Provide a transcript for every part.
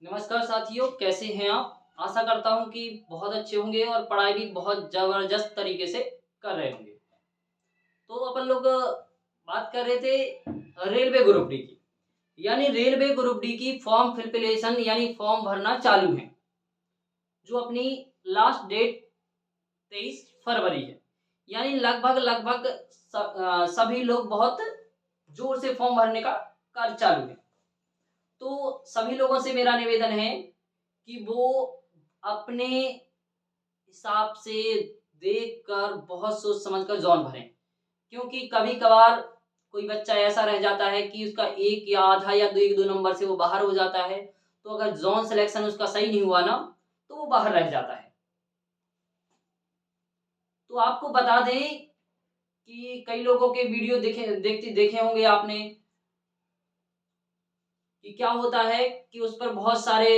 नमस्कार साथियों, कैसे हैं आप? आशा करता हूँ कि बहुत अच्छे होंगे और पढ़ाई भी बहुत ज़बरदस्त तरीके से कर रहे होंगे। तो अपन लोग बात कर रहे थे रेलवे ग्रुप डी की। यानी रेलवे ग्रुप डी की फॉर्म फिलफिलेशन यानी फॉर्म भरना चालू है, जो अपनी लास्ट डेट 23 फरवरी है। यानी लगभग सभी लोग बहुत जोर से फॉर्म भरने का कार्य चालू है। तो सभी लोगों से मेरा निवेदन है कि वो अपने हिसाब से देखकर बहुत सोच समझ कर जॉन भरें, क्योंकि कभी-कभार कोई बच्चा ऐसा रह जाता है कि उसका 1 या आधा या 2 1-2 नंबर से वो बाहर हो जाता है, तो अगर ज़ोन सिलेक्शन उसका सही नहीं हुआ ना, तो वो बाहर रह जाता है। तो आपको बता दें कि कई लोगों के वीडियो देखे होंगे आपने कि क्या होता है कि उस पर बहुत सारे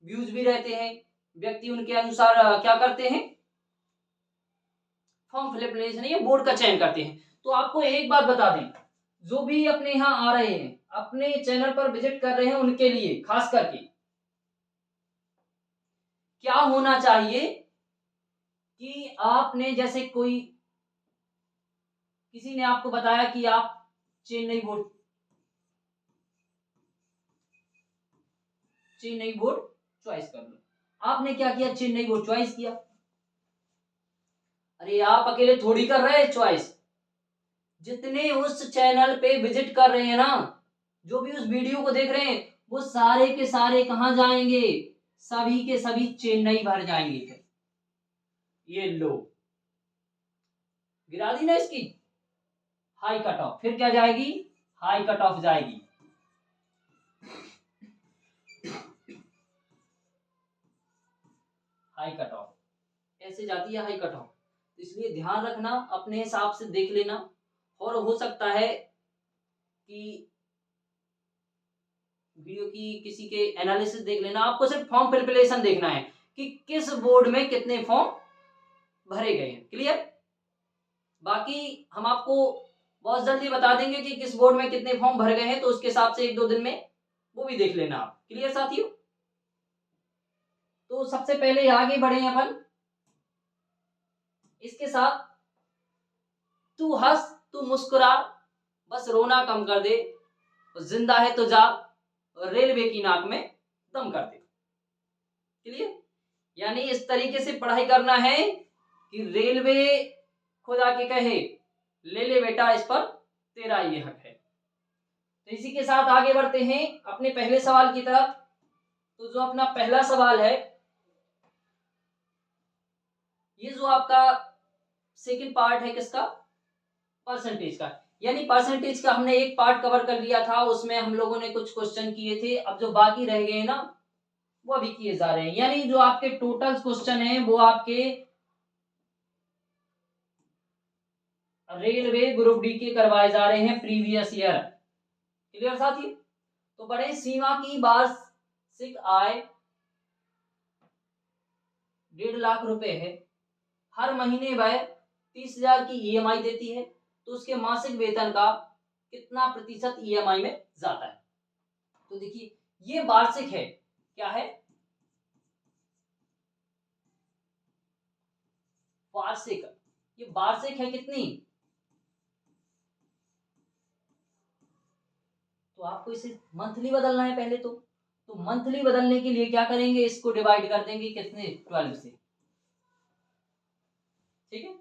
व्यूज़ भी रहते हैं। व्यक्ति उनके अनुसार क्या करते हैं, फॉर्म फिलअप या बोर्ड का चयन करते हैं। तो आपको एक बात बता दें, जो भी अपने यहाँ आ रहे हैं, अपने चैनल पर विजिट कर रहे हैं, उनके लिए खास करके क्या होना चाहिए कि आपने जैसे कोई किसी ने आपको बताया कि आप चेन्नई बोर्ड चॉइस कर लो। आपने क्या किया, चेन्नई बोर्ड चॉइस किया। अरे आप अकेले थोड़ी कर रहे हैं चॉइस, जितने उस चैनल पे विजिट कर रहे हैं ना, जो भी उस वीडियो को देख रहे हैं, वो सारे के सारे कहां जाएंगे, सभी के सभी चेन्नई भर जाएंगे। फिर ये लो, गिरा दी ना इसकी हाई कट ऑफ। फिर क्या जाएगी, हाई कट ऑफ जाएगी। हाई कट ऑफ ऐसे जाती है, हाई कट ऑफ। तो इसलिए ध्यान रखना, अपने हिसाब से देख लेना। और हो सकता है कि वीडियो की किसी के एनालिसिस देख लेना। आपको सिर्फ फॉर्म फिलफिलेशन देखना है कि किस बोर्ड में कितने फॉर्म भरे गए हैं। क्लियर? बाकी हम आपको बहुत जल्दी बता देंगे कि किस बोर्ड में कितने फॉर्म भर गए हैं, तो उसके हिसाब से 1-2 दिन में वो भी देख लेना आप। क्लियर साथियों? तो सबसे पहले आगे बढ़े अपन इसके साथ। तू हंस, तू मुस्कुरा, बस रोना कम कर दे, जिंदा है तो जा, रेलवे की नाक में दम कर दे। क्लियर? यानी इस तरीके से पढ़ाई करना है कि रेलवे खुद आके कहे ले ले बेटा, इस पर तेरा ये हक है। तो इसी के साथ आगे बढ़ते हैं अपने पहले सवाल की तरफ। तो जो अपना पहला सवाल है, ये जो आपका सेकंड पार्ट है किसका, परसेंटेज का। यानी परसेंटेज का हमने एक पार्ट कवर कर लिया था, उसमें हम लोगों ने कुछ क्वेश्चन किए थे। अब जो बाकी रह गए ना, वो अभी किए जा रहे हैं। यानी जो आपके टोटल क्वेश्चन है वो आपके रेलवे ग्रुप डी के करवाए जा रहे हैं प्रीवियस ईयर। क्लियर साथी? तो बड़े सीमा की वार्षिक आय 1.5 लाख रुपए है। हर महीने वह 30,000 की ईएमआई देती है, तो उसके मासिक वेतन का कितना प्रतिशत ईएमआई में जाता है। तो देखिए, ये वार्षिक है। क्या है? वार्षिक। ये वार्षिक है कितनी, तो आपको इसे मंथली बदलना है पहले तो मंथली बदलने के लिए क्या करेंगे, इसको डिवाइड कर देंगे कितने, 12 से। ठीक है?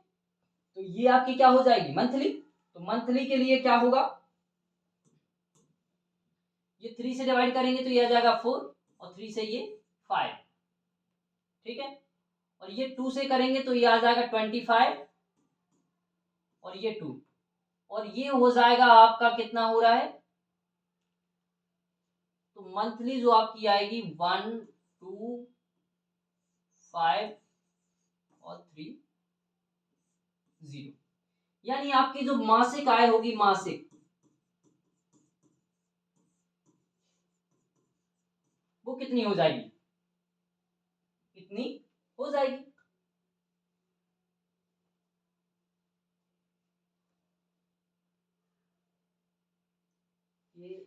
तो ये आपकी क्या हो जाएगी, मंथली। तो मंथली के लिए क्या होगा, ये 3 से डिवाइड करेंगे तो ये आ जाएगा 4, और 3 से ये 5। ठीक है? और ये 2 से करेंगे तो ये आ जाएगा 25, और ये 2, और ये हो जाएगा आपका कितना हो रहा है, तो मंथली जो आपकी आएगी 1 2 5 और 3 0। यानी आपकी जो मासिक आय होगी, मासिक, वो कितनी हो जाएगी, इतनी हो जाएगी। ये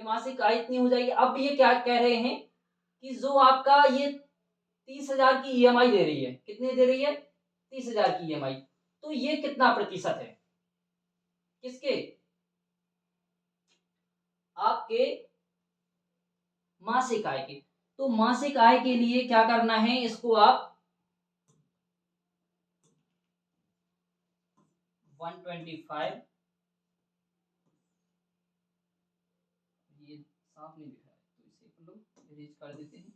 कि मासिक आय इतनी हो जाएगी। अब ये क्या कह रहे हैं कि जो आपका ये 30,000 की ईएमआई दे रही है, कितनी दे रही है? 30,000 की ईएमआई। तो ये कितना प्रतिशत है? किसके? आपके मासिक आय के। तो मासिक आय के लिए क्या करना है, इसको आप 125, ये साफ नहीं दिख रहा है तो इसे हम लोग इरेज कर देते हैं।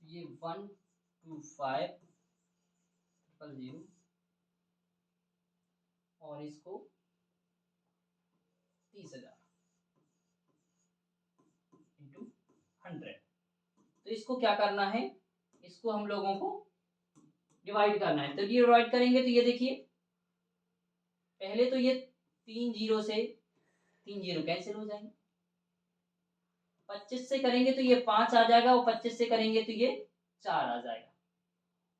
ये 125,000 और इसको 30,000 इंटू 100। तो इसको क्या करना है, इसको हम लोगों को डिवाइड करना है। तो ये डिवाइड करेंगे तो ये देखिए, पहले तो ये 3 जीरो से 3 जीरो कैंसिल हो जाएंगे, 25 से करेंगे तो ये 5 आ जाएगा, और 25 से करेंगे तो ये 4 आ जाएगा,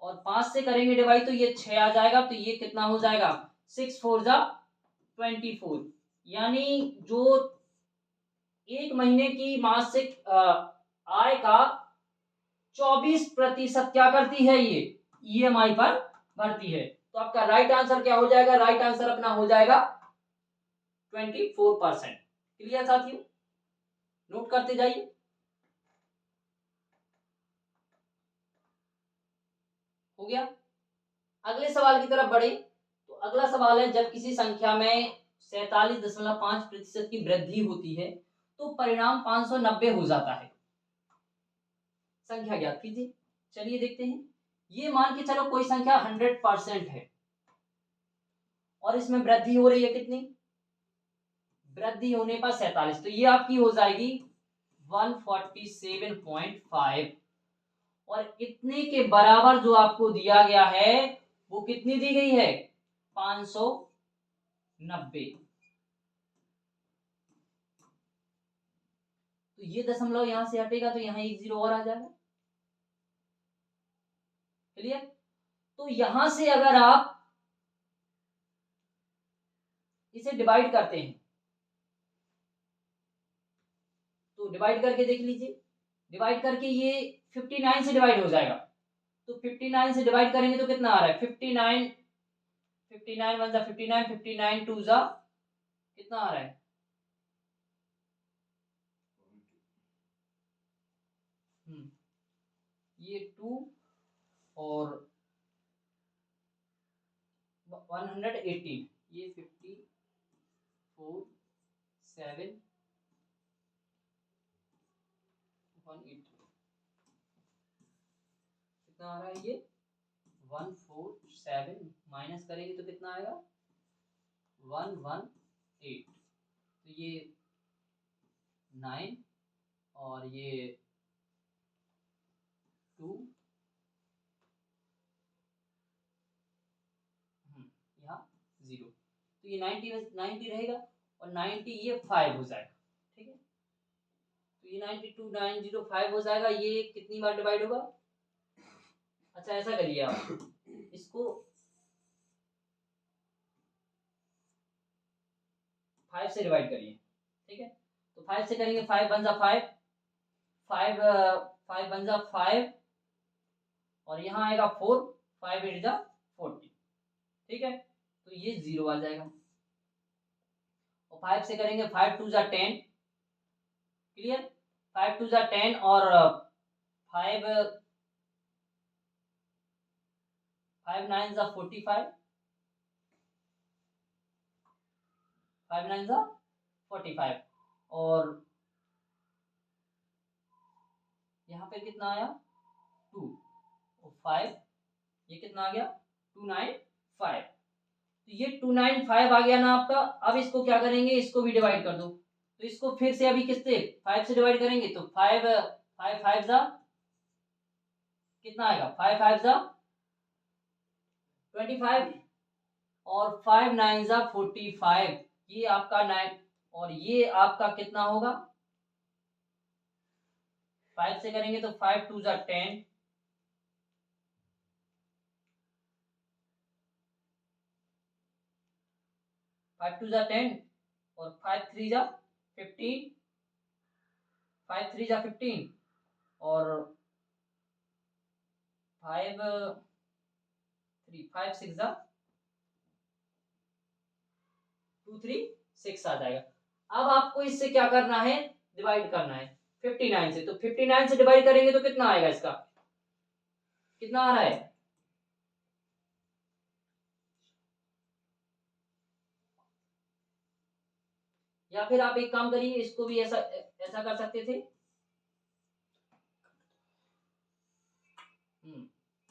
और 5 से करेंगे डिवाइड तो ये 6 आ जाएगा। तो ये कितना हो जाएगा? 6 4 जा 24। यानी जो एक महीने की मासिक आय का 24% क्या करती है, ये ईएमआई पर भरती है। तो आपका राइट आंसर क्या हो जाएगा? राइट आंसर अपना हो जाएगा 24%। क्लियर साथियों? नोट करते जाइए। हो गया। अगले सवाल की तरफ बढ़े तो अगला सवाल है, जब किसी संख्या में 47.5% की वृद्धि होती है तो परिणाम 590 हो जाता है। संख्या ज्ञात कीजिए। चलिए देखते हैं। ये मान के चलो कोई संख्या 100% है और इसमें वृद्धि हो रही है कितनी? वृद्धि होने पर 47, तो ये आपकी हो जाएगी 147.5, और इतने के बराबर जो आपको दिया गया है वो कितनी दी गई है? 590। तो ये दशमलव यहां से हटेगा तो यहां एक जीरो और आ जाएगा। क्लियर? तो यहां से अगर आप इसे डिवाइड करते हैं तो डिवाइड करके देख लीजिए, डिवाइड करके ये 59 से डिवाइड हो जाएगा। तो 59 से डिवाइड करेंगे तो कितना आ रहा है? 59, 59 वन जा 59, 59 टू जा कितना आ रहा है? ये 2 और 118, ये 54 7 180 कितना आ रहा है? ये 147 माइनस करेंगे तो कितना आएगा? 118। तो ये 9 और ये 2, यहाँ 0। तो ये 90 रहेगा और 90 ये 5 हो जाएगा। ठीक है, तो ये 92 905 हो जाएगा। ये कितनी बार डिवाइड होगा? अच्छा ऐसा करिए आप इसको 5 से डिवाइड करिए। ठीक है, तो 5 से करेंगे, 5 वन जा 5, 5 5 वन जा 5, और यहाँ आएगा 4, 5 8 जा 40। ठीक है, तो ये 0 आ जाएगा। और 5 से करेंगे 5 टू जा 10। क्लियर? 5 टू जा 10 और 5 5 9 जा 45, 5 9 जा 45, और यहाँ पे कितना आया? 2 और 5, ये कितना आ गया? 295। तो ये 295 आ गया ना आपका। अब इसको क्या करेंगे? इसको भी डिवाइड कर दो। तो इसको फिर से अभी किससे? 5 से डिवाइड करेंगे तो 5 5 5 जा कितना आएगा? 5 5 जा 25, और 5 9 जा 45, ये आपका 9, और ये आपका कितना होगा? 5 से करेंगे तो 5 2 जा 10, 5 2 जा 10 और 5 3 जा 15, 5 3 जा 15 और 5 3 5 6 जा 2 3 6 आ जाएगा। अब आपको इससे क्या करना है, डिवाइड करना है 59 से। तो 59 से डिवाइड करेंगे तो कितना आएगा, इसका कितना आ रहा है, या फिर आप एक काम करिए, इसको भी ऐसा ऐसा कर सकते थे।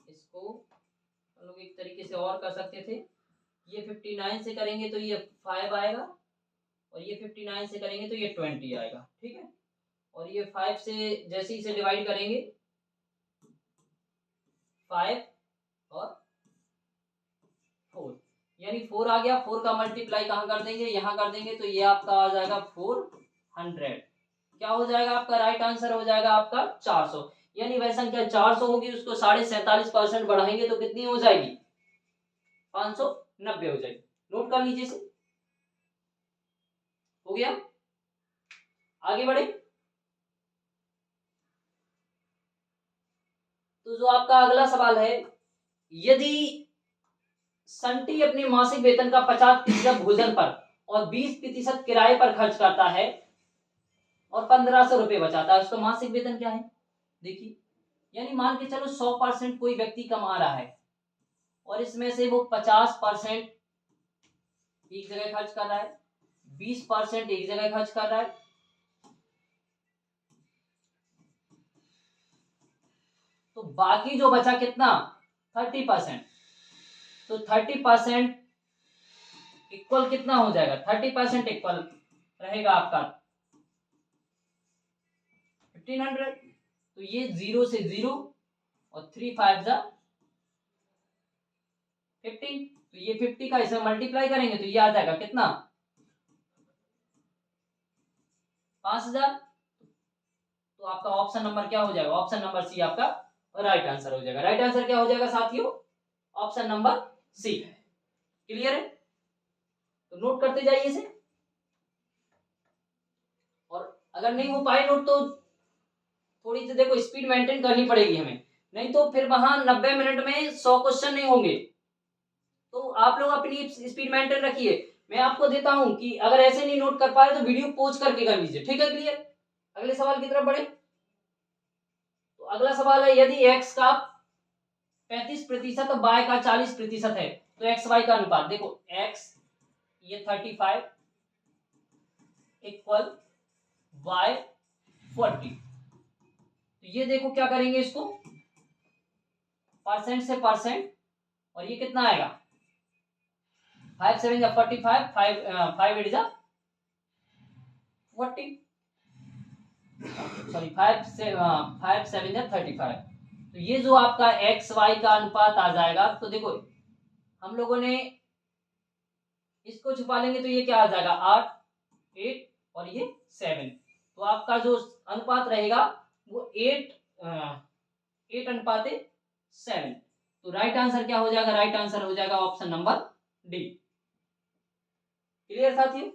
इसको हम लोग एक तरीके से और कर सकते थे। ये 59 से करेंगे तो ये 5 आएगा और ये 59 से करेंगे तो ये 20 आएगा, ठीक है। और ये 5 से जैसे इसे डिवाइड करेंगे 5 और 4, यानी 4 आ गया। 4 का मल्टीप्लाई कहाँ कर देंगे, यहाँ कर देंगे, तो ये आपका आ जाएगा 400। क्या हो जाएगा आपका, राइट आंसर हो जाएगा आपका 400। यानी वह संख्या 400 होगी, उसको 47.5% बढ़ाएंगे तो कितनी हो जाएगी, 590 हो जाएगी। नोट कर लीजिए इसे, हो गया। आगे बढ़े तो जो आपका अगला सवाल है, यदि संटी अपने मासिक वेतन का 50% भोजन पर और 20% किराए पर खर्च करता है और 1500 रुपए बचाता है, उसका मासिक वेतन क्या है, देखिए। यानी मान के चलो 100% कोई व्यक्ति कमा रहा है और इसमें से वो 50% एक जगह खर्च कर रहा है, 20% एक जगह खर्च कर रहा है, तो बाकी जो बचा कितना, 30%। तो 30% इक्वल कितना हो जाएगा, 30% इक्वल रहेगा आपका 1500। तो ये 0 से 0 और 3 5 जा 15, तो ये 50 का इसमें मल्टीप्लाई करेंगे तो ये आ जाएगा कितना, 5000। तो आपका ऑप्शन नंबर क्या हो जाएगा, ऑप्शन नंबर सी आपका राइट आंसर हो जाएगा। राइट आंसर क्या हो जाएगा साथियों, ऑप्शन नंबर सी। क्लियर है, तो नोट करते जाइए इसे, और अगर नहीं हो पाए नोट तो थोड़ी सी देखो स्पीड मेंटेन करनी पड़ेगी हमें, नहीं तो फिर वहां 90 मिनट में 100 क्वेश्चन नहीं होंगे। तो आप लोग अपनी स्पीड मेंटेन रखिए। मैं आपको देता हूं कि अगर ऐसे नहीं नोट कर पाए तो वीडियो पॉज करके कर लीजिए, ठीक है। क्लियर, अगले सवाल की तरफ बढ़े। तो अगला सवाल है, यदि x का 35% और y का 40% है तो एक्स वाई का अनुपात देखो, x ये 35 इक्वल y 40। तो ये देखो क्या करेंगे, इसको परसेंट से परसेंट, और ये कितना आएगा, 5 7 जा 45, 5 8 जा 40, सॉरी 5 7 जा 35। तो ये जो आपका एक्स वाई का अनुपात आ जाएगा, तो देखो हम लोगों ने इसको छुपा लेंगे तो ये क्या आ जाएगा, 8 8 और ये 7। तो आपका जो अनुपात रहेगा वो 8 अनुपात 7। तो राइट आंसर क्या हो जाएगा, राइट आंसर हो जाएगा ऑप्शन नंबर डी। क्लियर साथियों,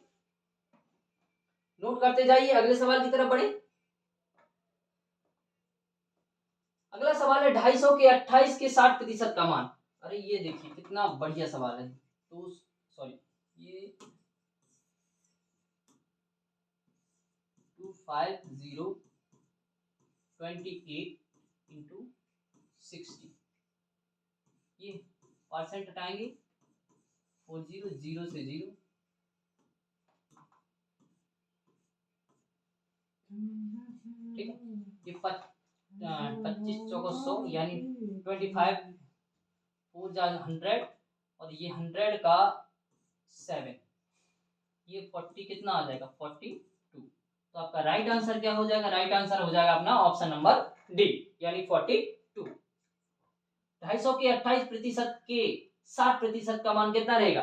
नोट करते जाइए, अगले सवाल की तरफ बढ़े। अगला सवाल है 250 के 28 के 60% का मान। अरे ये देखिए कितना बढ़िया सवाल है। तो सॉरी, ये 25028 इंटू 60, ये परसेंट हटाएंगे 40 0 से 0, ठीक है। ये 25 चौको 100 यानी 25 4 जा 100 और ये 100 का 7, ये 40 कितना आ जाएगा, 42। तो आपका राइट आंसर क्या हो जाएगा, राइट आंसर हो जाएगा अपना ऑप्शन नंबर डी यानी 42। 250 के 28% के 60% का मान कितना रहेगा,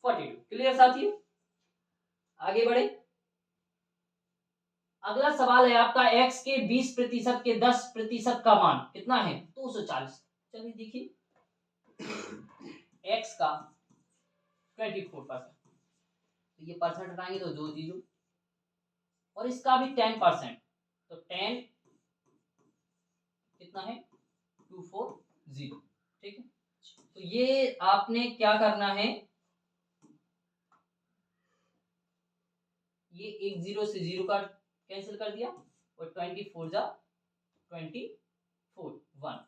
42। क्लियर साथियों, आगे बढ़े। अगला सवाल है आपका x के 20% के 10% का मान कितना है, 240। चलिए देखिए, x का 24%, तो ये परसेंट हटाएंगे तो 2 जीरो, और इसका भी 10%, तो 10 कितना है 240, ठीक है। तो ये आपने क्या करना है, ये एक जीरो से जीरो का कैंसिल कर दिया, और 24 जा 24 1,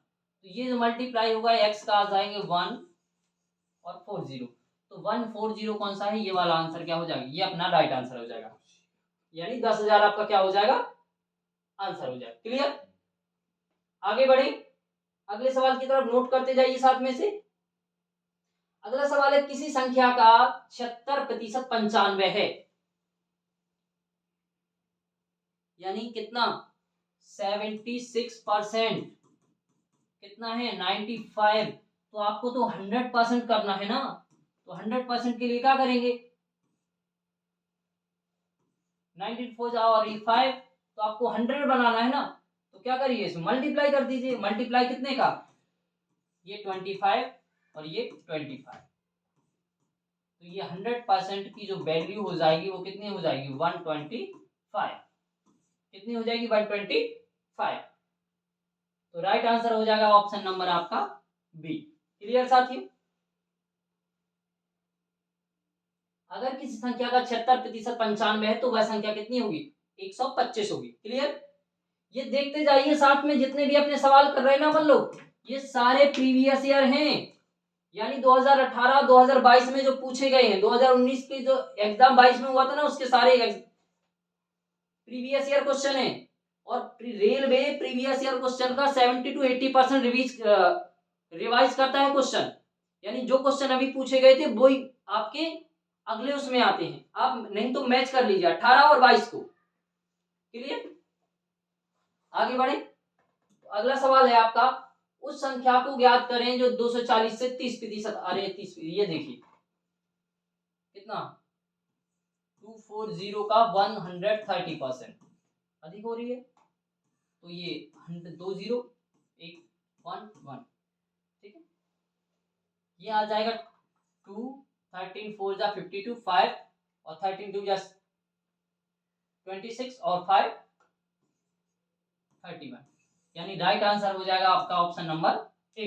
तो ये जो मल्टीप्लाई होगा एक्स का आ जाएंगे 1 और 40, तो 140 कौन सा है, ये वाला आंसर क्या हो जाएगा, ये अपना राइट आंसर हो जाएगा, यानी 10,000 आपका क्या हो जाएगा, आंसर हो जाएगा। क्लियर, आगे बढ़े, अगले सवाल की तरफ नोट करते जाइए साथ में से। अगला सवाल है, किसी संख्या का 76% 95 है, यानी कितना 76% कितना है 95, तो आपको तो 100% करना है ना, तो 100% के लिए क्या करेंगे, 94 और 5, तो आपको 100 बनाना है ना, तो क्या करिए इसमें मल्टीप्लाई कर दीजिए, मल्टीप्लाई कितने का, ये 25 और ये 25, तो ये 100% की जो वैल्यू हो जाएगी वो कितनी हो जाएगी 125, कितनी हो जाएगी 125, तो राइट आंसर हो जाएगा ऑप्शन नंबर आपका बी। क्लियर साथियों, अगर किसी संख्या का 76% 95 है तो वह संख्या कितनी होगी 125 होगी। क्लियर, ये देखते जाइए साथ में, जितने भी अपने सवाल कर रहे हैं ना अपन लोग, ये सारे प्रीवियस ईयर हैं, यानी 2018 2022 में जो पूछे गए हैं, 2019 के जो एग्जाम 22 में हुआ था ना, उसके सारे प्रीवियस ईयर क्वेश्चन है, और रेलवे प्रीवियस ईयर क्वेश्चन का 70 to 80% रिवाइज करता है क्वेश्चन, यानी जो क्वेश्चन अभी पूछे गए थे वही आपके अगले उसमें आते हैं, आप नहीं तो मैच कर लीजिए 18 और 22 को। क्लियर, आगे बढ़े, अगला सवाल है आपका, उस संख्या को ज्ञात करें जो 240 से 30%, अरे 30, ये देखिए कितना 240 का 130% अधिक हो रही है, तो ये 2 जीरो 1 1 1, ठीक है, ये आ जाएगा 2 13 4 जा 52 5 और 13 2 जा 26 और 5 31, यानी राइट आंसर हो जाएगा आपका ऑप्शन नंबर ए।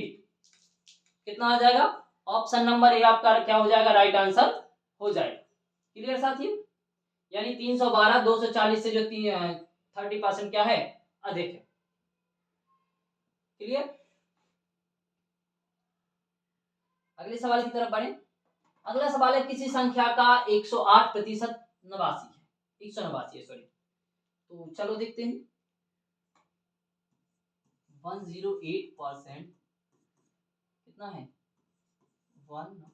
कितना आ जाएगा, ऑप्शन नंबर ए आपका क्या हो जाएगा, राइट आंसर हो जाएगा। क्लियर साथियों, यानी 312 240 से जो 30% क्या है, अधिक है। क्लियर, अगले सवाल की तरफ बढ़े। अगला सवाल है, किसी संख्या का 108% 89 है, 189 है, सॉरी, तो चलो देखते हैं 108% कितना है 189,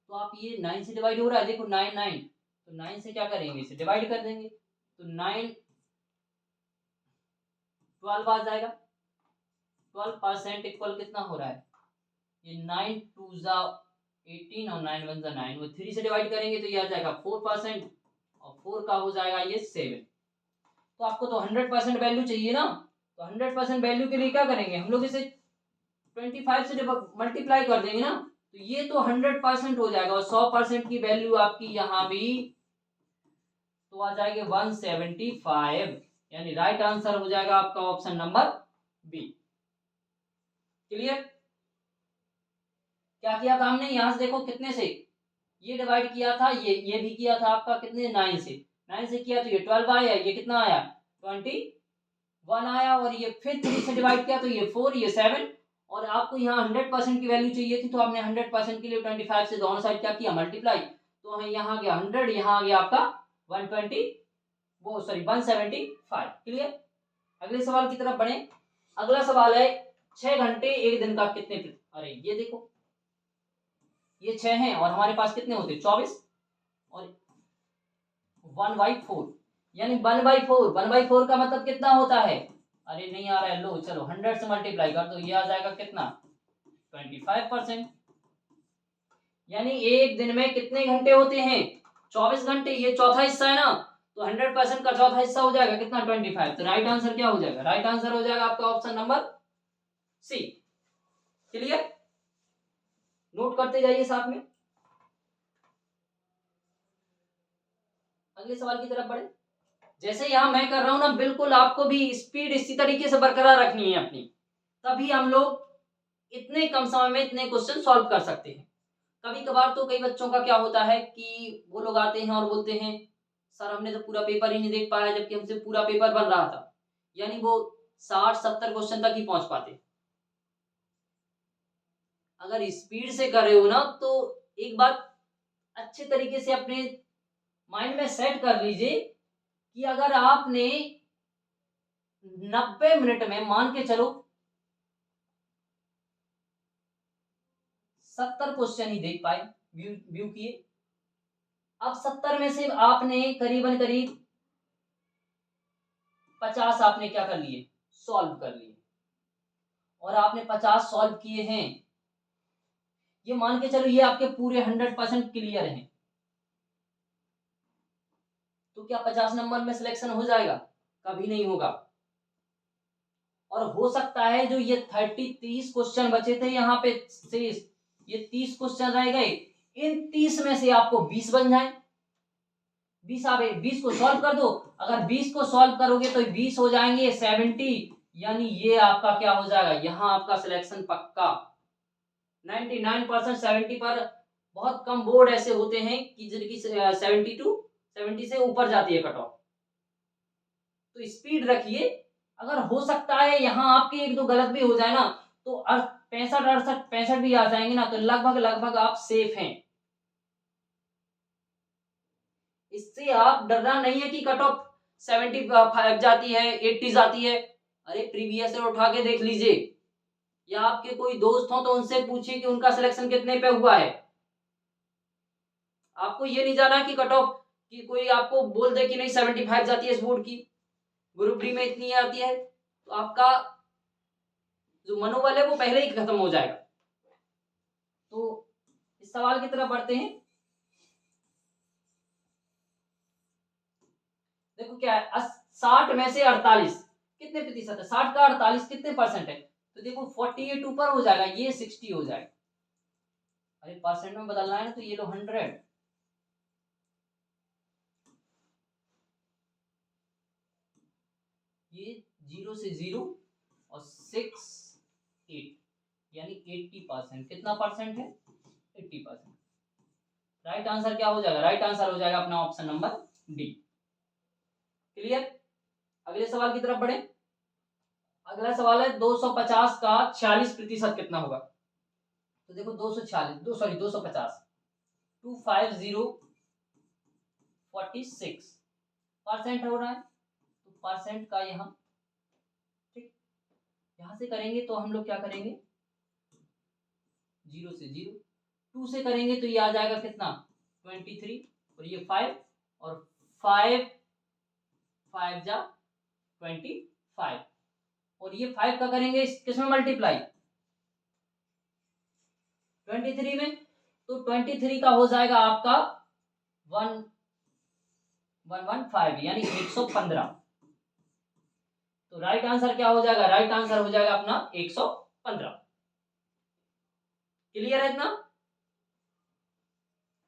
तो आप ये 9 से डिवाइड हो रहा है, देखो 9 9, तो 9 से क्या करेंगे, इसे डिवाइड कर देंगे, तो 9 12 आ जाएगा, 12% इक्वल कितना हो रहा है, ये 9 2 जा 18 और 9 1 जा 9, वो 3 से डिवाइड करेंगे तो ये आ जाएगा 4%, और 4 का हो जाएगा ये 7, तो आपको तो 100% वैल्यू चाहिए ना, तो 100% वैल्यू के लिए क्या करेंगे हम लोग, इसे 25 से मल्टीप्लाई कर देंगे ना, तो ये तो 100% हो जाएगा, और 100% की वैल्यू आपकी यहाँ भी तो आ जाएगी 175, यानी राइट आंसर हो जाएगा आपका ऑप्शन नंबर बी। क्लियर, क्या किया था हमने, यहां से देखो कितने से ये डिवाइड किया था, ये भी किया था आपका कितने 9 से, 9 से किया तो ये 12 आया, ये कितना आया 21 आया, और ये फिर 3 से डिवाइड किया तो ये 4 ये 7, और आपको यहाँ 100% की वैल्यू चाहिए थी, तो आपने 100% के लिए 25 से दोनों साइड क्या किया मल्टीप्लाई, तो यहाँ गया 100, यहाँ आ गया आपका 120 वो सॉरी 175। क्लियर, अगले सवाल की तरफ बढ़े। अगला सवाल है, 6 घंटे एक दिन का कितने, अरे ये देखो ये 6 हैं और हमारे पास कितने होते 24, और 1/4, यानी 1/4 का मतलब कितना होता है, अरे नहीं आ रहा है, लो चलो 100 से मल्टीप्लाई कर दो, ये आ जाएगा कितना 25%, यानी एक दिन में कितने घंटे होते हैं 24 घंटे, ये चौथा हिस्सा है ना, तो 100% का चौथा हिस्सा हो जाएगा कितना 25, तो राइट आंसर क्या हो जाएगा, राइट आंसर हो जाएगा आपका option number C. Clear, note करते जाइए साथ में। अगले सवाल की तरफ बढ़े। जैसे यहाँ मैं कर रहा हूँ ना, बिल्कुल आपको भी स्पीड इसी तरीके से बरकरार रखनी है अपनी, तभी हम लोग इतने कम समय में इतने क्वेश्चन सॉल्व कर सकते हैं। कभी कभार तो कई बच्चों का क्या होता है कि वो लोग आते हैं और बोलते हैं सर हमने तो पूरा पेपर ही नहीं देख पाया, जबकि हमसे पूरा पेपर बन रहा था। यानी वो 60-70 क्वेश्चन तक ही पहुंच पाते। अगर स्पीड से कर रहे हो ना, तो एक बात अच्छे तरीके से अपने माइंड में सेट कर लीजिए कि अगर आपने 90 मिनट में मान के चलो 70 क्वेश्चन ही देख पाए, व्यू किए, अब 70 में से आपने करीबन करीब 50 आपने क्या कर लिए, सॉल्व कर लिए, और आपने 50 सॉल्व किए हैं, ये मान के चलो ये आपके पूरे 100% क्लियर हैं, तो क्या 50 नंबर में सिलेक्शन हो जाएगा? कभी नहीं होगा। और हो सकता है जो ये 30 क्वेश्चन बचे थे यहाँ पे शेष, ये 30 क्वेश्चन रह गए, इन 30 में से आपको 20 बन जाए। 20 आप 20 को सॉल्व कर दो, अगर 20 को सॉल्व करोगे तो 20 हो जाएंगे 70, यानी ये आपका क्या हो जाएगा, यहाँ आपका सिलेक्शन पक्का। 99% 70 पर, बहुत कम बोर्ड ऐसे होते हैं कि जिनकी 70 से ऊपर जाती है कट ऑफ। तो स्पीड रखिए, अगर हो सकता है यहाँ आपके एक दो गलत भी हो जाए ना, तो 65 भी आ जाएंगे ना, तो लगभग लगभग आप सेफ हैं। इससे आप डरना नहीं है कि कट ऑफ 75 जाती है, 80 जाती है। अरे प्रीवियस ईयर उठा के देख लीजिए, या आपके कोई दोस्त हो तो उनसे पूछिए कि उनका सिलेक्शन कितने पे हुआ है। आपको ये नहीं जाना कि कट ऑफ कि कोई आपको बोल दे कि नहीं 75 जाती है इस बोर्ड की, ग्रुप डी में इतनी आती है, तो आपका जो मनोबल है वो पहले ही खत्म हो जाएगा। तो इस सवाल की तरफ बढ़ते हैं। देखो क्या है, 60 में से 48 कितने प्रतिशत है, 60 का 48 कितने परसेंट है, तो देखो 48 ऊपर हो जाएगा, ये 60 हो जाएगा। अरे परसेंट में बदलना है ना, तो ये लो 100, ये 0 से 0 और 6 8, यानी 80%। कितना परसेंट है, 80%। राइट आंसर क्या हो जाएगा, राइट आंसर हो जाएगा अपना ऑप्शन नंबर डी। क्लियर। अगले सवाल की तरफ बढ़े। अगला सवाल है 250 का 46% कितना होगा। तो देखो 250 250 46% हो रहा है, तो परसेंट का यहाँ, ठीक, यहां से करेंगे तो हम लोग क्या करेंगे, 0 से 0, 2 से करेंगे तो ये आ जाएगा कितना 23, और ये 5, और 5 5 जा 25, और ये 5 का करेंगे किसमें मल्टीप्लाई, 23 में, तो 23 का हो जाएगा आपका 115, यानी 115। तो राइट आंसर क्या हो जाएगा, राइट आंसर हो जाएगा अपना 115। क्लियर है इतना,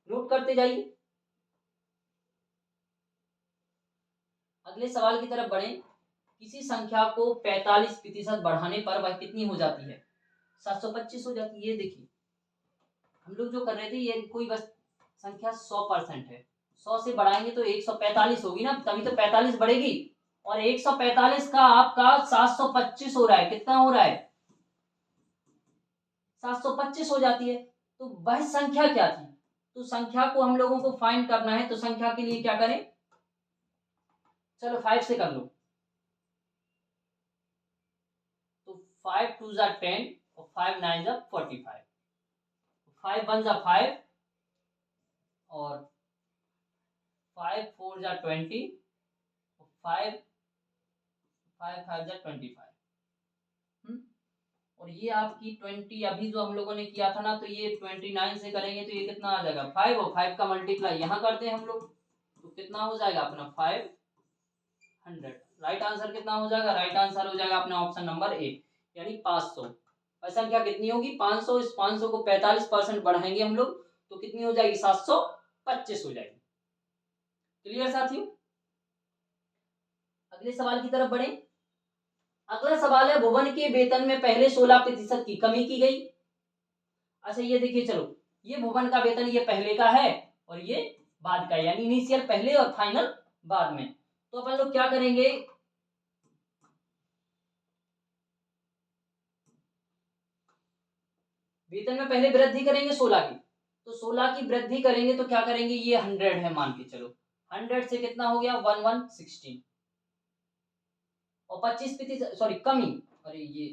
नोट करते जाइए। अगले सवाल की तरफ बढ़े। किसी संख्या को 45% बढ़ाने पर वह कितनी हो जाती है, 725 हो जाती है। ये देखिए हम लोग जो कर रहे थे, ये कोई बस संख्या 100% है, 100 से बढ़ाएंगे तो 145 होगी ना, तभी तो 45 बढ़ेगी, और 145 का आपका 725 हो रहा है, कितना हो रहा है 725 हो जाती है। तो वह संख्या क्या थी, तो संख्या को हम लोगों को फाइंड करना है, तो संख्या के लिए क्या करें, चलो 5 से कर लो, तो 5 2 जा 10 और 5 9 जा 45, 5 1 जा 5 और 5 4 जा 20, 5 5 5 जा 25, और ये आपकी 20 अभी जो हम लोगों ने किया था ना, तो ये 29 से करेंगे तो ये कितना आ जाएगा 5, और 5 का मल्टीप्लाई यहाँ करते हैं हम लोग, तो कितना हो जाएगा अपना 500। राइट आंसर कितना हो जाएगा, राइट आंसर हो जाएगा अपना ऑप्शन नंबर ए, यानी 500। संख्या कितनी होगी 500, इस 500 को 45% बढ़ाएंगे हम लोग, तो कितनी हो जाएगी 725 हो जाएगी। क्लियर साथियों? अगले सवाल की तरफ बढ़े। अगला सवाल है, भुवन के वेतन में पहले 16% की कमी की गई। अच्छा ये देखिए, चलो ये भुवन का वेतन ये पहले का है और ये बाद का, यानी इनिशियल पहले और फाइनल बाद में। तो अपन लोग क्या करेंगे, वेतन में पहले वृद्धि करेंगे 16 की, तो 16 की वृद्धि करेंगे तो क्या करेंगे, ये 100 है मान के चलो, 100 से कितना हो गया 1116, और 25% सॉरी कमी, अरे ये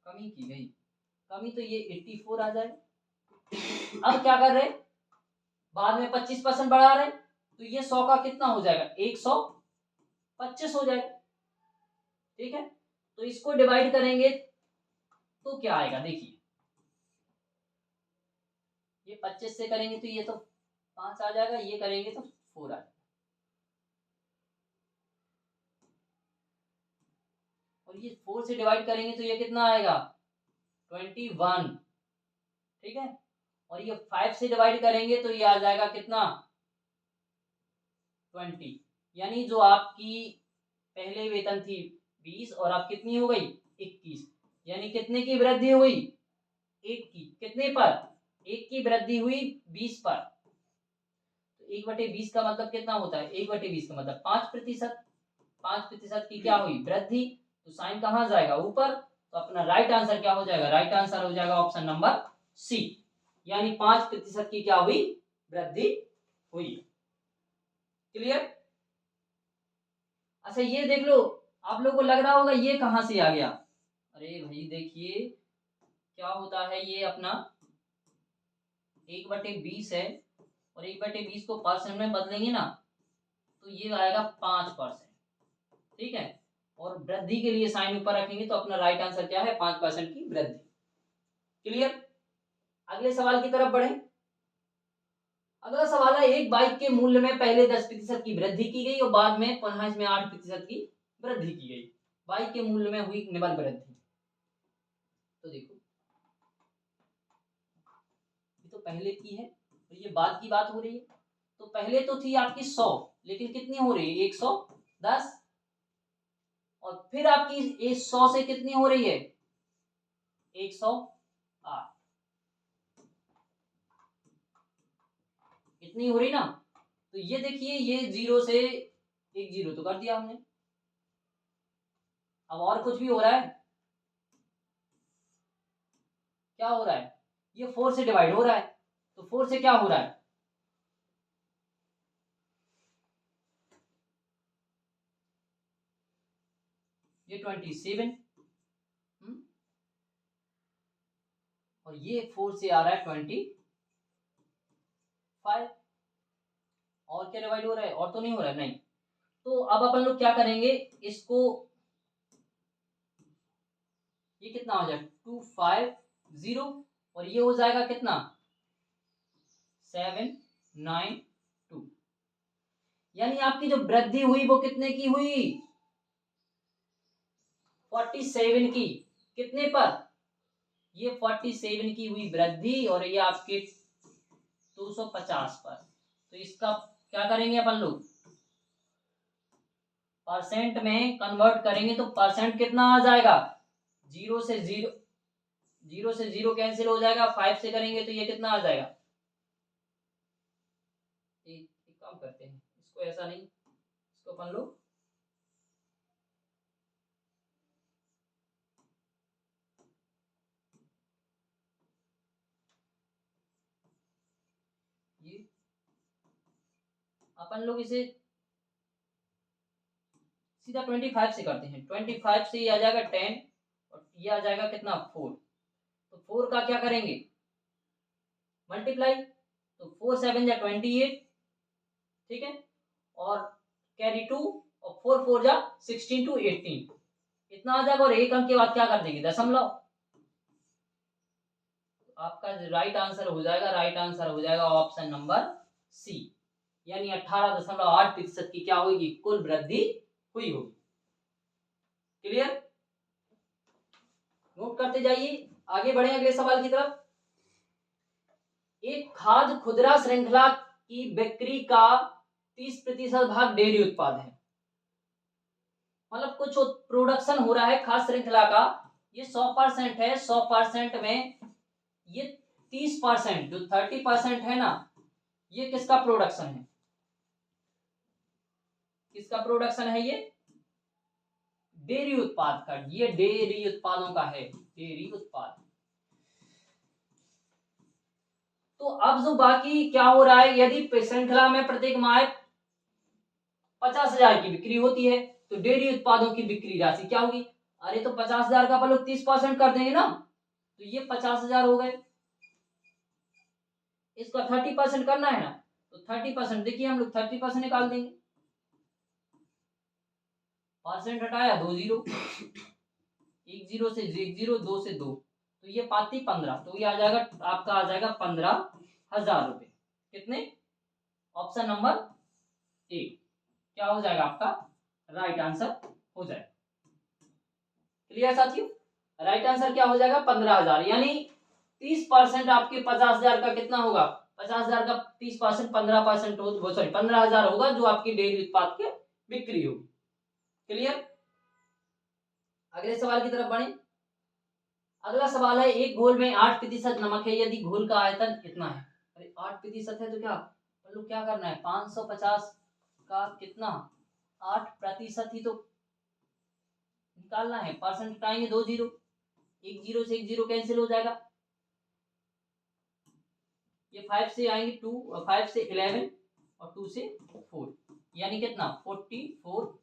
कमी की गई, कमी तो ये 84 आ जाए। अब क्या कर रहे, बाद में 25% बढ़ा रहे, तो ये 100 का कितना हो जाएगा, 125 हो जाएगा। ठीक है, तो इसको डिवाइड करेंगे तो क्या आएगा, देखिए ये 25 से करेंगे तो ये तो 5 आ जाएगा, ये करेंगे तो 4 आ जाएगा, और ये 4 से डिवाइड करेंगे तो ये कितना आएगा 21। ठीक है, और ये 5 से डिवाइड करेंगे तो ये आ जाएगा कितना 20, यानी जो आपकी पहले वेतन थी 20 और अब कितनी हो गई 21, यानी कितने की वृद्धि हुई, 1 की, कितने पर 1 की वृद्धि हुई 20 पर। तो 1/20 का मतलब कितना होता है, 1/20 का मतलब 5%, 5% की क्या हुई वृद्धि, तो साइन कहाँ जाएगा ऊपर, तो अपना राइट आंसर क्या हो जाएगा, राइट आंसर हो जाएगा ऑप्शन नंबर सी, यानी 5% की क्या हुई वृद्धि हुई। क्लियर? अच्छा ये देख लो, आप लोगों को लग रहा होगा ये कहां से आ गया, अरे भाई देखिए क्या होता है, ये अपना 1/20 है, और 1/20 को परसेंट में बदलेंगे ना तो ये आएगा 5%। ठीक है, और वृद्धि के लिए साइन ऊपर रखेंगे तो अपना राइट आंसर क्या है 5% की वृद्धि। क्लियर? अगले सवाल की तरफ बढ़े। अगला सवाल है, एक बाइक के मूल्य में पहले 10% की वृद्धि की गई और बाद में पुनः इसमें 8% की वृद्धि की गई। बाइक के मूल्य में हुई निम्न वृद्धि, तो देखो ये तो पहले की है तो ये बाद की बात हो रही है। तो पहले तो थी आपकी 100, लेकिन कितनी हो रही है 110, और फिर आपकी 100 से कितनी हो रही है 108, इतनी हो रही ना। तो ये देखिए, ये 0 से एक 0 तो कर दिया हमने, अब और कुछ भी हो रहा है, क्या हो रहा है, ये 4 से डिवाइड हो रहा है, तो 4 से क्या हो रहा है, ये 27, और ये 4 से आ रहा है 25, और क्या डिवाइड हो रहा है, और तो नहीं हो रहा है, नहीं। तो अब अपन लोग क्या करेंगे, इसको ये कितना हो जाएगा 250, और ये हो जाएगा कितना 792, यानी आपकी जो वृद्धि हुई वो कितने की हुई 47 की, कितने पर, ये 47 की हुई वृद्धि, और ये आपके 250 पर। तो इसका क्या करेंगे अपन लोग, परसेंट में कन्वर्ट करेंगे तो परसेंट कितना आ जाएगा, 0 से 0, 0 से 0 कैंसिल हो जाएगा, 5 से करेंगे तो ये कितना आ जाएगा, एक काम करते हैं इसको, ऐसा नहीं, इसको अपन लोग ये, अपन लोग इसे सीधा 25 से करते हैं, 25 से ये आ जाएगा 10, और ये आ जाएगा कितना 4, तो 4 का क्या करेंगे मल्टीप्लाई, तो 4 7 जा 28, ठीक है, और कैरी 2, और 4 4 जा 16 टू 18, इतना आ जाएगा, और एक अंक के बाद क्या कर देंगे दशमलव, आपका राइट आंसर हो जाएगा, राइट आंसर हो जाएगा ऑप्शन नंबर सी, यानी 18.8% की क्या होगी कुल वृद्धि हुई होगी। क्लियर? नोट करते जाइए, आगे बढ़े अगले सवाल की तरफ। एक खाद्य खुदरा श्रृंखला की बिक्री का 30% भाग डेयरी उत्पाद है। मतलब कुछ प्रोडक्शन हो रहा है खाद्य श्रृंखला का, ये 100% है, 100% में ये 30% जो 30% है ना, ये किसका प्रोडक्शन है? किसका प्रोडक्शन है? ये डेयरी उत्पाद का, ये डेयरी उत्पादों का है, डेयरी उत्पाद। तो अब जो बाकी क्या हो रहा है, यदि श्रृंखला में प्रत्येक माह 50,000 की बिक्री होती है तो डेयरी उत्पादों की बिक्री राशि क्या होगी? अरे तो 50,000 का अपन लोग 30% कर देंगे ना, तो ये 50,000 हो गए। इसका 30% करना है ना, तो 30% देखिए हम लोग 30% निकाल देंगे। परसेंट हटाया 2 जीरो, 1 जीरो से 1 जीरो, 2 से 2, तो ये पाती 15, तो ये आ जाएगा आपका, आ जाएगा 15,000 रुपए। कितने? ऑप्शन नंबर ए क्या हो जाएगा आपका राइट आंसर हो जाएगा। क्लियर साथियों? राइट आंसर क्या हो जाएगा? 15,000। यानी 30% आपके 50,000 का कितना होगा? 50,000 का 30% 15% हो, सॉरी 15,000 होगा, जो आपकी डेयरी उत्पाद की बिक्री होगी। क्लियर? अगले सवाल की तरफ बढ़े। अगला सवाल है, एक घोल में 8% नमक है, यदि घोल का आयतन इतना है। अरे 8% है तो क्या मतलब क्या करना है? 550 का कितना 8% ही तो निकालना है। परसेंट हटाएंगे 2 जीरो, 1 जीरो से 1 जीरो कैंसिल हो जाएगा। ये 5 से आएंगे 2, 5 से 11 और 2 से 4, यानी कितना 44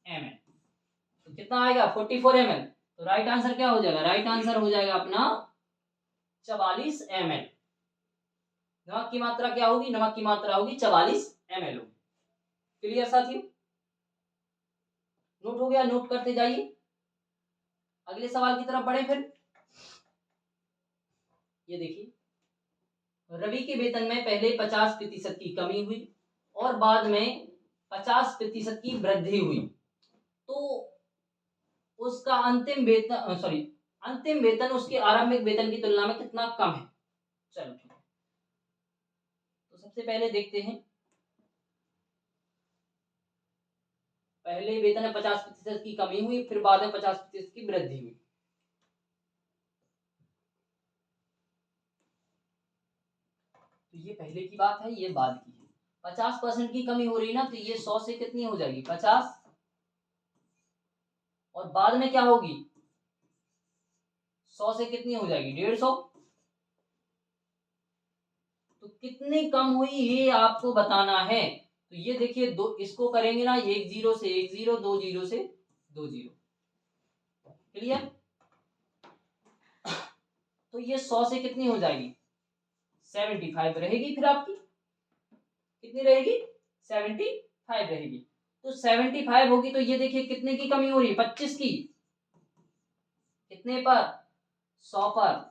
ml। तो कितना आएगा? 44 ml। तो राइट आंसर क्या हो जाएगा? राइट आंसर हो जाएगा अपना 44 ml। नमक की मात्रा क्या होगी? नमक की मात्रा होगी 44 ml होगी। क्लियर साथियों? नोट हो गया? नोट करते जाइए। अगले सवाल की तरफ बढ़े फिर। ये देखिए, रवि के वेतन में पहले 50% की कमी हुई और बाद में 50% की वृद्धि हुई, तो उसका अंतिम वेतन, सॉरी अंतिम वेतन उसके आरंभिक वेतन की तुलना में कितना कम है? चलो ठीक है, तो सबसे पहले देखते हैं। पहले वेतन में 50% की कमी हुई, फिर बाद में 50% की वृद्धि हुई। तो ये पहले की बात है, ये बाद की है। 50% की कमी हो रही ना, तो ये 100 से कितनी हो जाएगी? 50, और बाद में क्या होगी? 100 से कितनी हो जाएगी? 150। तो कितनी कम हुई ये आपको बताना है। तो ये देखिए, दो इसको करेंगे ना, 1 जीरो से 1 जीरो, 2 जीरो से 2 जीरो। क्लियर? तो ये 100 से कितनी हो जाएगी? 75 रहेगी। फिर आपकी कितनी रहेगी? 75 रहेगी। तो 75 होगी, तो ये देखिए कितने की कमी हो रही है? 25 की। कितने पर? 100 पर।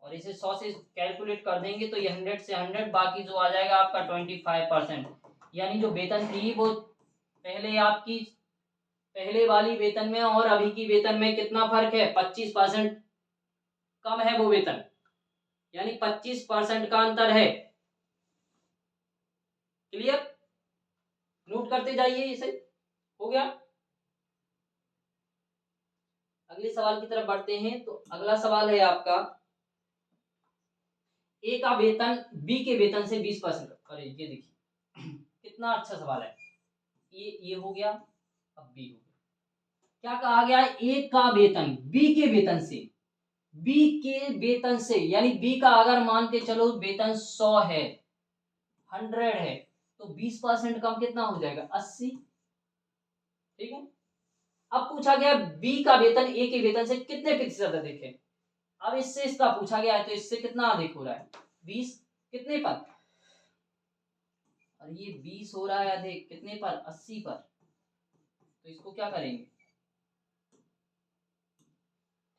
और इसे 100 से कैलकुलेट कर देंगे तो ये 100 से 100, बाकी जो आ जाएगा आपका 25%। यानी जो वेतन थी वो पहले आपकी, पहले वाली वेतन में और अभी की वेतन में कितना फर्क है? 25% कम है वो वेतन, यानी 25% का अंतर है। क्लियर? नोट करते जाइए। इसे हो गया। अगले सवाल की तरफ बढ़ते हैं। तो अगला सवाल है आपका, ए का वेतन बी के वेतन से 20%। अरे ये देखिए कितना अच्छा सवाल है। ये हो गया, अब बी हो गया। क्या कहा गया है? ए का वेतन बी के वेतन से, बी के वेतन से, यानी बी का अगर मान के चलो वेतन 100 है, 100 है, तो 20% कम कितना हो जाएगा? 80। ठीक है। अब पूछा गया बी का वेतन ए के वेतन से कितने प्रतिशत अधिक है। अब इससे इसका पूछा गया है, तो इससे कितना अधिक हो रहा है? 20। कितने पर? और ये 20 हो रहा है अधिक कितने पर? 80 पर। तो इसको क्या करेंगे?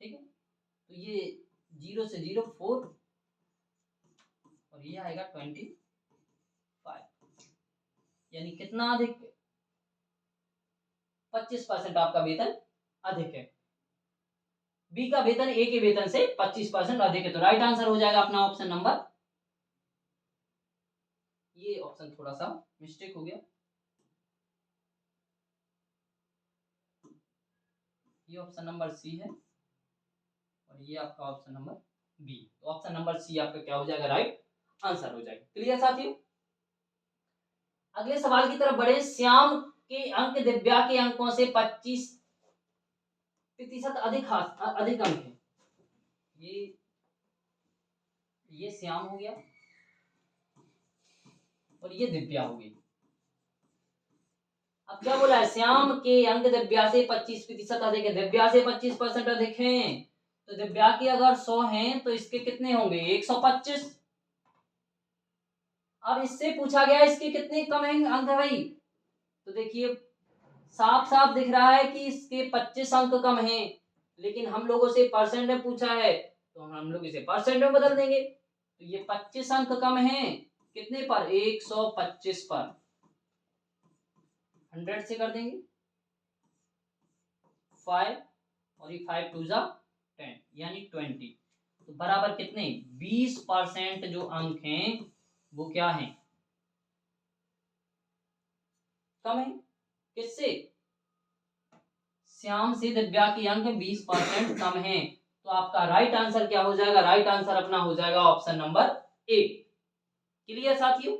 ठीक है, तो ये 0 से 0 4, और ये आएगा 25, यानी कितना अधिक? 25% आपका वेतन अधिक है। बी का वेतन ए के वेतन से 25% अधिक है, तो राइट आंसर हो जाएगा अपना ऑप्शन नंबर, ये ऑप्शन थोड़ा सा मिस्टेक हो गया, ये ऑप्शन नंबर सी है और ये आपका ऑप्शन नंबर बी। तो ऑप्शन नंबर सी आपका क्या हो जाएगा, राइट आंसर हो जाएगा। क्लियर साथियों, अगले सवाल की तरफ बढ़े। श्याम के अंक दिव्या के अंकों से 25% अधिक अंक है। ये श्याम हो गया और ये दिव्या हो गई। अब क्या बोला है, श्याम के अंक दिव्या से 25% अधिक है, दिव्या से 25% अधिक हैं, तो दिव्या की अगर 100 हैं तो इसके कितने होंगे, 125। अब इससे पूछा गया इसके कितने कम हैं अंक है भाई, तो देखिए साफ साफ दिख रहा है कि इसके 25 अंक कम हैं, लेकिन हम लोगों से परसेंट में पूछा है तो हम लोग इसे परसेंट में बदल देंगे। तो ये 25 अंक कम हैं कितने पर, 125 पर, 100 से कर देंगे 5 और ये 5 2 जा 10 यानी 20, तो बराबर कितने 20% जो अंक हैं वो क्या हैं, कम है। किससे, श्याम से दिव्या के अंक 20% कम है, तो आपका राइट आंसर क्या हो जाएगा, राइट आंसर अपना हो जाएगा ऑप्शन नंबर ए। क्लियर साथियों,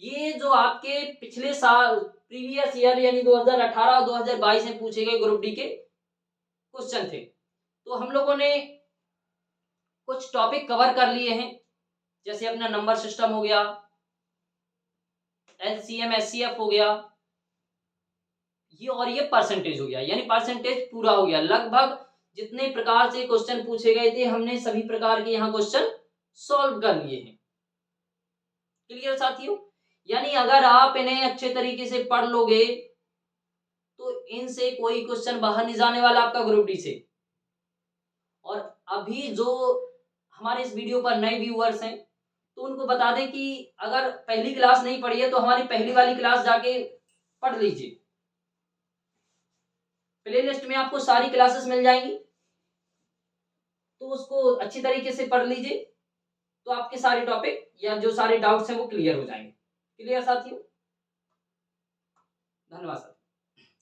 ये जो आपके पिछले साल प्रीवियस ईयर यानी 2018 और 2022 में पूछे गए ग्रुप डी के क्वेश्चन थे, तो हम लोगों ने कुछ टॉपिक कवर कर लिए हैं, जैसे अपना नंबर सिस्टम हो गया, एलसीएम एचसीएफ हो गया, ये और ये परसेंटेज हो गया, यानी परसेंटेज पूरा हो गया। लगभग जितने प्रकार से क्वेश्चन पूछे गए थे हमने सभी प्रकार के यहाँ क्वेश्चन सॉल्व कर लिए हैं। क्लियर साथियों, यानी अगर आप इन्हें अच्छे तरीके से पढ़ लोगे तो इनसे कोई क्वेश्चन बाहर नहीं जाने वाला आपका ग्रुप डी से। और अभी जो हमारे इस वीडियो पर नए व्यूअर्स हैं तो उनको बता दें कि अगर पहली क्लास नहीं पढ़ी है तो हमारी पहली वाली क्लास जाके पढ़ लीजिए, प्लेलिस्ट में आपको सारी क्लासेस मिल जाएंगी, तो उसको अच्छी तरीके से पढ़ लीजिए, तो आपके सारे टॉपिक या जो सारे डाउट्स हैं वो क्लियर हो जाएंगे। क्लियर साथियों, धन्यवाद।